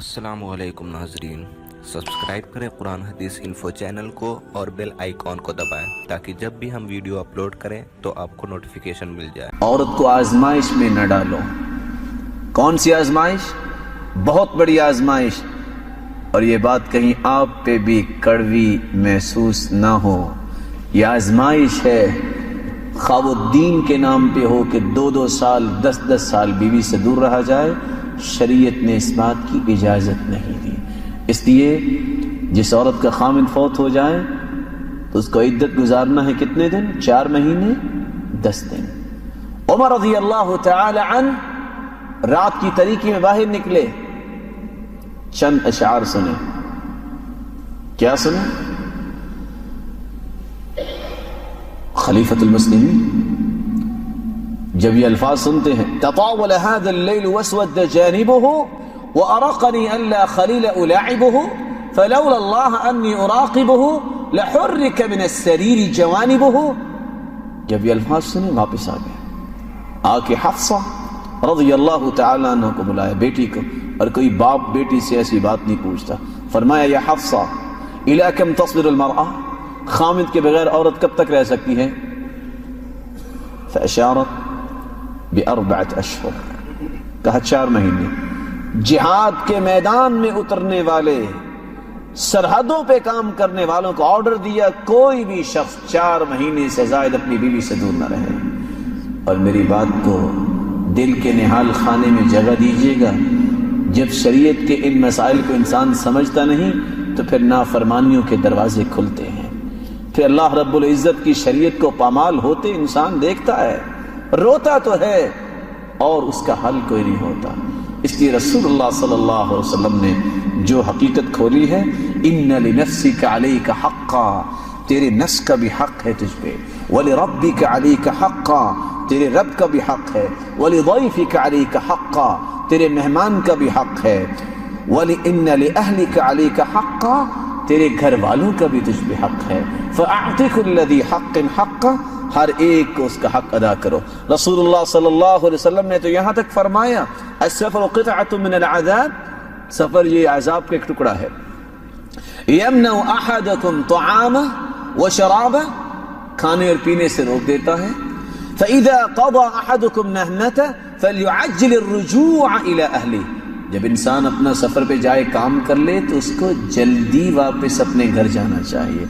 السلام علیکم ناظرین، سبسکرائب کریں قرآن حدیث انفو چینل کو اور بیل آئیکن کو دبائیں تاکہ جب بھی ہم ویڈیو اپلوڈ کریں تو آپ کو نوٹیفیکیشن مل جائے۔ عورت کو آزمائش میں نہ ڈالو۔ کون سی آزمائش؟ بہت بڑی آزمائش، اور یہ بات کہیں آپ پہ بھی کڑوی محسوس نہ ہو۔ یہ آزمائش ہے، خواہ وہ دین کے نام پہ ہو کہ 2 سال 10 سال بیوی سے دور رہا جائے، شریعت نے اس بات کی اجازت نہیں دی۔ اس لیے جس عورت کا خامن فوت ہو جائے تو اس کو عدت گزارنا ہے کتنے دن؟ 4 مہینے 10 دن۔ عمر رضی اللہ تعالی عنہ رات کی تاریکی میں باہر نکلے، چند اشعار سنے۔ کیا سنے؟ خلیفۃ المسلمین جب یہ الفاظ سنتے ہیں، تطاول هذا الليل واسود جانبه وارقني الا خليل الاعبه فلولا الله اني اراقبه لحرك من السرير جوانبه۔ جب یہ الفاظ سنے واپس آ گئے، آ کے حفصہ رضی اللہ تعالی عنہ کو بلایا، بیٹی کو، اور کوئی باپ بیٹی سے ایسی بات نہیں پوچھتا۔ فرمایا، یا حفصہ الى كم تصبر المرأة، خامد کے بغیر عورت کب تک رہ سکتی ہے؟ فاشارت ب4 اشہر، کہا 4 مہینے۔ جہاد کے میدان میں اترنے والے، سرحدوں پہ کام کرنے والوں کو آرڈر دیا، کوئی بھی شخص 4 مہینے سے زائد اپنی بیوی سے دور نہ رہے۔ اور میری بات کو دل کے نہال خانے میں جگہ دیجیے گا، جب شریعت کے ان مسائل کو انسان سمجھتا نہیں تو پھر نافرمانیوں کے دروازے کھلتے ہیں، پھر اللہ رب العزت کی شریعت کو پامال ہوتے انسان دیکھتا ہے، روتا تو ہے اور اس کا حل کوئی نہیں ہوتا۔ اس لیے رسول اللہ صلی اللہ علیہ وسلم نے جو حقیقت کھولی ہے، ان لنفسک علیک حقا، تیرے نفس کا بھی حق ہے تجھ پہ، ولربک علیک حقا، تیرے رب کا بھی حق ہے، ولضیفک علیک حقا، تیرے مہمان کا بھی حق ہے، وَلِإِنَّ لِأَهْلِكَ عَلَيْكَ حَقًّا، تیرے گھر والوں کا بھی تجھ پہ حق ہے، فَأَعْطِ كُلَّ ذِي حَقٍّ حَقًّا، ہر ایک کو اس کا حق ادا کرو۔ رسول اللہ صلی اللہ علیہ وسلم نے تو یہاں تک فرمایا، السفر قطعۃ من العذاب، سفر یہ عذاب کا ایک ٹکڑا ہے۔ یمنع احدکم طعامہ وشرابہ، کھانے اور پینے سے روک دیتا ہے۔ فاذا قضى احدکم نہمته فليعجل الرجوع الى اہلہ، جب انسان اپنا سفر پہ جائے کام کر لے تو اس کو جلدی واپس اپنے گھر جانا چاہیے۔